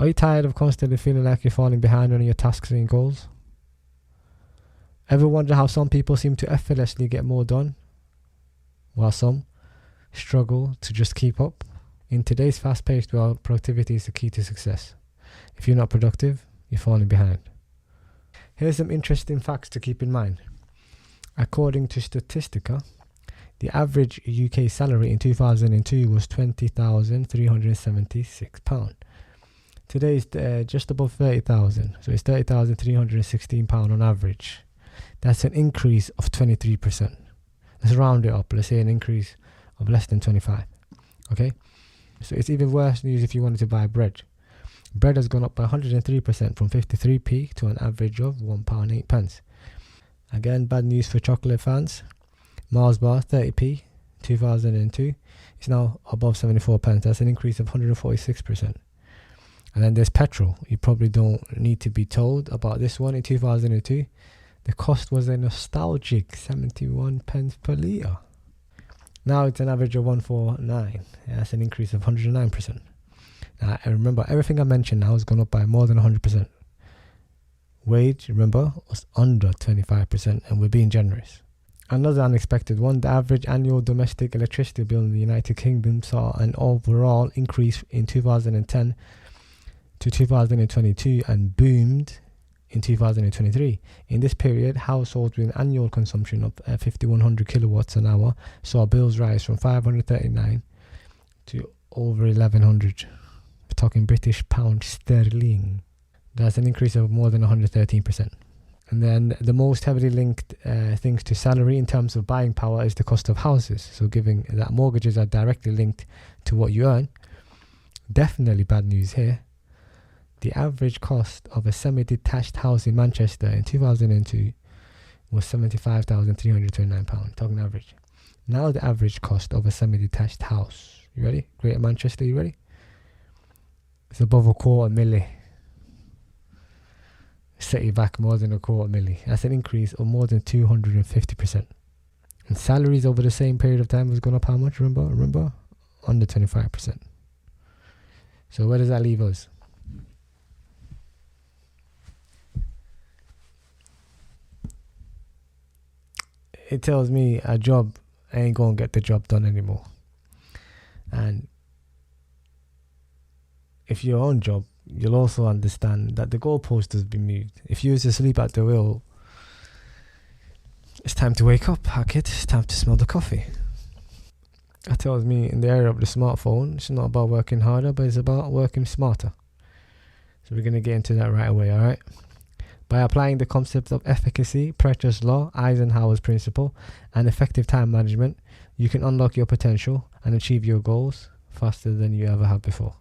Are you tired of constantly feeling like you're falling behind on your tasks and goals? Ever wonder how some people seem to effortlessly get more done, while some struggle to just keep up? In today's fast-paced world, productivity is the key to success. If you're not productive, you're falling behind. Here's some interesting facts to keep in mind. According to Statistica, the average UK salary in 2002 was £20,376. Today is just above 30,000, so it's £30,316 on average. That's an increase of 23%. Let's round it up. Let's say an increase of less than 25. Okay? So it's even worse news if you wanted to buy bread. Bread has gone up by 103% from 53p to an average of £1.08. Again, bad news for chocolate fans. Mars bar 30p 2002 is now above 74p. That's an increase of 146%. And then there's petrol. You probably don't need to be told about this one. In 2002, the cost was a nostalgic 71p per litre. Now it's an average of 149. That's an increase of 109%. Now, remember, everything I mentioned now has gone up by more than 100%. Wage, remember, was under 25%, and we're being generous. Another unexpected one, the average annual domestic electricity bill in the United Kingdom saw an overall increase in 2010 to 2022 and boomed in 2023. In this period, households with an annual consumption of 5,100 kilowatts an hour saw bills rise from 539 to over 1,100. We're talking British pound sterling. That's an increase of more than 113%. And then the most heavily linked things to salary in terms of buying power is the cost of houses. So given that mortgages are directly linked to what you earn, definitely bad news here. The average cost of a semi-detached house in Manchester in 2002 was £75,329, talking average. Now the average cost of a semi-detached house, you ready? Greater Manchester, you ready? It's above £250,000. Set you back more than £250,000. That's an increase of more than 250%. And salaries over the same period of time has gone up how much? Remember? Under 25%. So where does that leave us? It tells me a job ain't gonna get the job done anymore. And if your own job, you'll also understand that the goalpost has been moved. If you was asleep at the wheel, it's time to wake up, kid. It's time to smell the coffee. That tells me in the area of the smartphone, it's not about working harder, but it's about working smarter. So we're going to get into that right away, alright? By applying the concepts of efficacy, Pareto's law, Eisenhower's principle, and effective time management, you can unlock your potential and achieve your goals faster than you ever have before.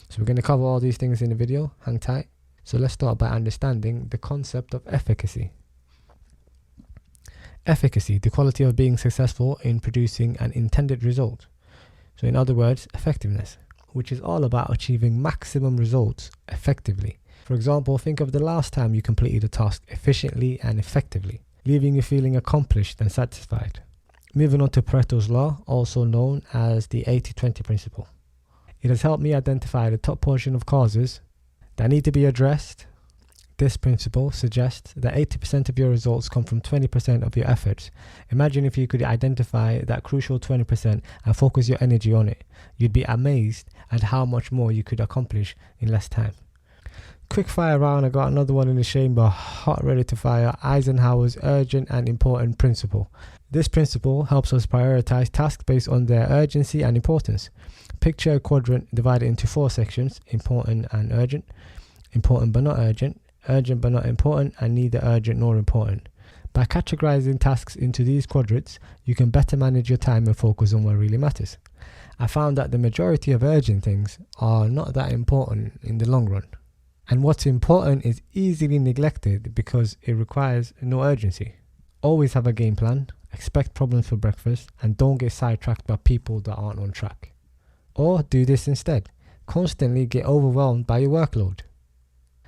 So we're going to cover all these things in the video. Hang tight. So let's start by understanding the concept of efficacy. Efficacy, the quality of being successful in producing an intended result. So in other words, effectiveness, which is all about achieving maximum results effectively. For example, think of the last time you completed a task efficiently and effectively, leaving you feeling accomplished and satisfied. Moving on to Pareto's law, also known as the 80-20 principle. It has helped me identify the top portion of causes that need to be addressed. This principle suggests that 80% of your results come from 20% of your efforts. Imagine if you could identify that crucial 20% and focus your energy on it. You'd be amazed at how much more you could accomplish in less time. Quick fire round, I got another one in the chamber, hot ready to fire. Eisenhower's Urgent and Important Principle. This principle helps us prioritize tasks based on their urgency and importance. Picture a quadrant divided into 4 sections: important and urgent, important but not urgent, urgent but not important, and neither urgent nor important. By categorizing tasks into these quadrants, you can better manage your time and focus on what really matters. I found that the majority of urgent things are not that important in the long run. And what's important is easily neglected because it requires no urgency. Always have a game plan, expect problems for breakfast, and don't get sidetracked by people that aren't on track. Or do this instead. Constantly get overwhelmed by your workload.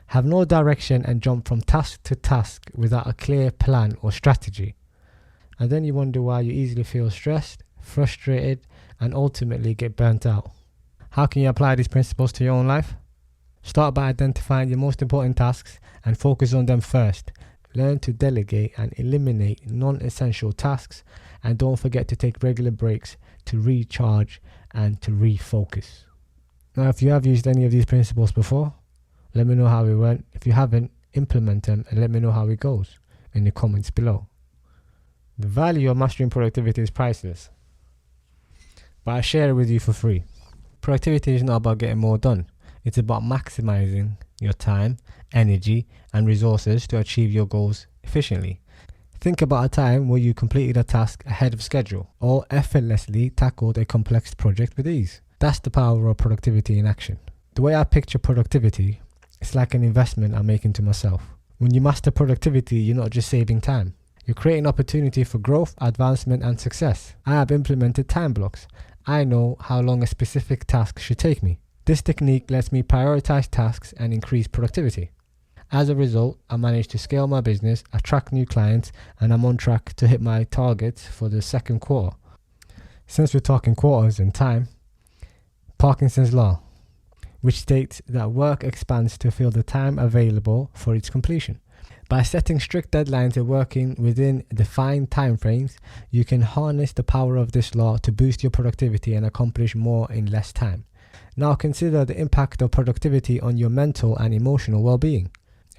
Have no direction and jump from task to task without a clear plan or strategy. And then you wonder why you easily feel stressed, frustrated, and ultimately get burnt out. How can you apply these principles to your own life? Start by identifying your most important tasks and focus on them first. Learn to delegate and eliminate non-essential tasks, and don't forget to take regular breaks to recharge and to refocus. Now, if you have used any of these principles before, let me know how it went. If you haven't, implement them and let me know how it goes in the comments below. The value of mastering productivity is priceless, but I share it with you for free. Productivity is not about getting more done. It's about maximizing your time, energy, and resources to achieve your goals efficiently. Think about a time where you completed a task ahead of schedule or effortlessly tackled a complex project with ease. That's the power of productivity in action. The way I picture productivity, it's like an investment I'm making to myself. When you master productivity, you're not just saving time. You're creating opportunity for growth, advancement, and success. I have implemented time blocks. I know how long a specific task should take me. This technique lets me prioritize tasks and increase productivity. As a result, I managed to scale my business, attract new clients, and I'm on track to hit my targets for the second quarter. Since we're talking quarters and time, Parkinson's law, which states that work expands to fill the time available for its completion. By setting strict deadlines and working within defined timeframes, you can harness the power of this law to boost your productivity and accomplish more in less time. Now consider the impact of productivity on your mental and emotional well-being.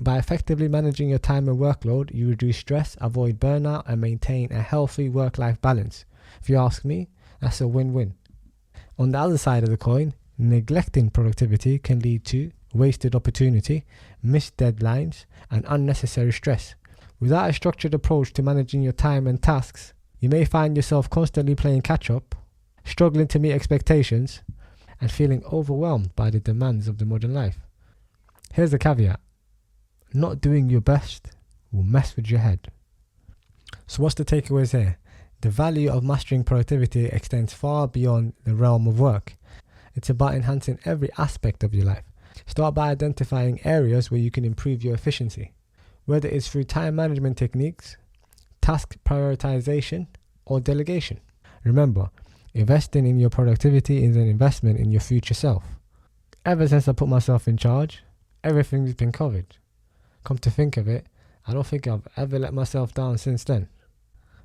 By effectively managing your time and workload, you reduce stress, avoid burnout, and maintain a healthy work-life balance. If you ask me, that's a win-win. On the other side of the coin, neglecting productivity can lead to wasted opportunity, missed deadlines, and unnecessary stress. Without a structured approach to managing your time and tasks, you may find yourself constantly playing catch-up, struggling to meet expectations, and feeling overwhelmed by the demands of the modern life. Here's the caveat. Not doing your best will mess with your head. So what's the takeaways here? The value of mastering productivity extends far beyond the realm of work. It's about enhancing every aspect of your life. Start by identifying areas where you can improve your efficiency, whether it's through time management techniques, task prioritization, or delegation. Remember, investing in your productivity is an investment in your future self. Ever since I put myself in charge, everything's been covered. Come to think of it, I don't think I've ever let myself down since then.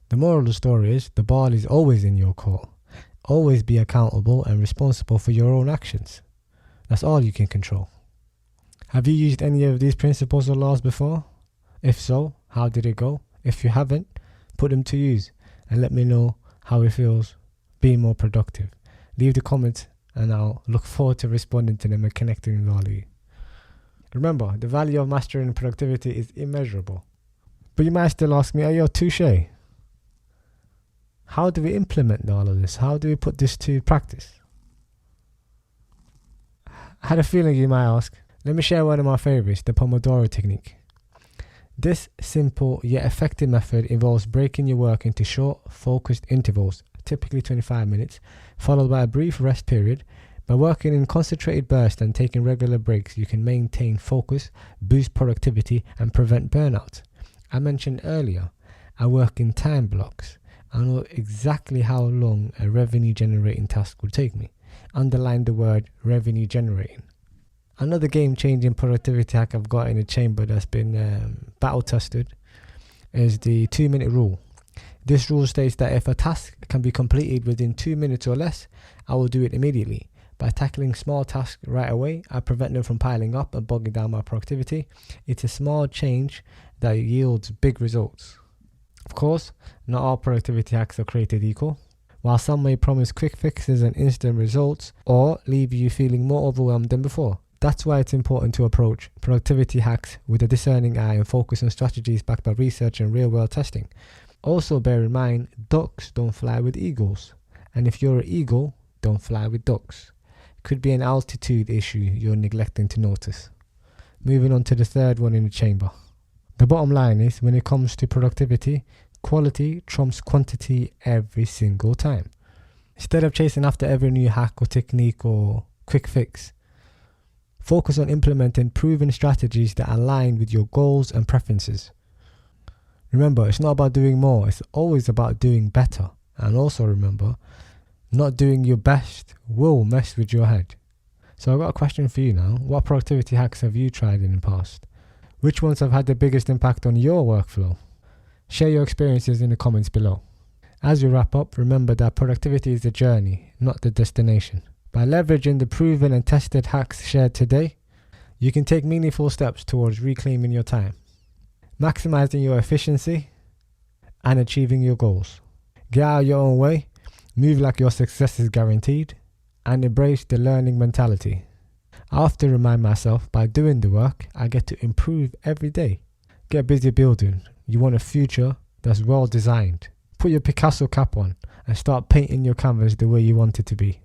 The moral of the story is the ball is always in your court. Always be accountable and responsible for your own actions. That's all you can control. Have you used any of these principles or laws before? If so, how did it go? If you haven't, put them to use and let me know how it feels being more productive. Leave the comments and I'll look forward to responding to them and connecting with all of you. Remember, the value of mastering productivity is immeasurable. But you might still ask me, yo, touche. How do we implement all of this? How do we put this to practice? I had a feeling you might ask. Let me share one of my favorites, the Pomodoro Technique. This simple yet effective method involves breaking your work into short, focused intervals, typically 25 minutes, followed by a brief rest period. By working in concentrated bursts and taking regular breaks, you can maintain focus, boost productivity, and prevent burnout. I mentioned earlier, I work in time blocks. I know exactly how long a revenue generating task will take me. Underline the word revenue generating. Another game-changing productivity hack I've got in the chamber that's been battle tested is the 2-minute rule. This rule states that if a task can be completed within 2 minutes or less, I will do it immediately. By tackling small tasks right away, I prevent them from piling up and bogging down my productivity. It's a small change that yields big results. Of course, not all productivity hacks are created equal. While some may promise quick fixes and instant results, or leave you feeling more overwhelmed than before. That's why it's important to approach productivity hacks with a discerning eye and focus on strategies backed by research and real-world testing. Also bear in mind, ducks don't fly with eagles. And if you're an eagle, don't fly with ducks. Could be an altitude issue you're neglecting to notice. Moving on to the third one in the chamber. The bottom line is, when it comes to productivity, quality trumps quantity every single time. Instead of chasing after every new hack or technique or quick fix, focus on implementing proven strategies that align with your goals and preferences. Remember, it's not about doing more, it's always about doing better. And also remember, not doing your best will mess with your head. So I've got a question for you now. What productivity hacks have you tried in the past? Which ones have had the biggest impact on your workflow? Share your experiences in the comments below. As we wrap up, remember that productivity is a journey, not the destination. By leveraging the proven and tested hacks shared today, you can take meaningful steps towards reclaiming your time, maximizing your efficiency, and achieving your goals. Get out of your own way, move like your success is guaranteed, and embrace the learning mentality. I often remind myself, by doing the work, I get to improve every day. Get busy building. You want a future that's well designed. Put your Picasso cap on and start painting your canvas the way you want it to be.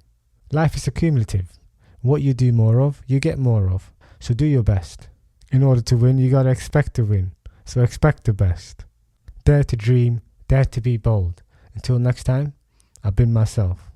Life is cumulative. What you do more of, you get more of. So do your best. In order to win, you gotta expect to win. So expect the best. Dare to dream, dare to be bold. Until next time, I've been myself.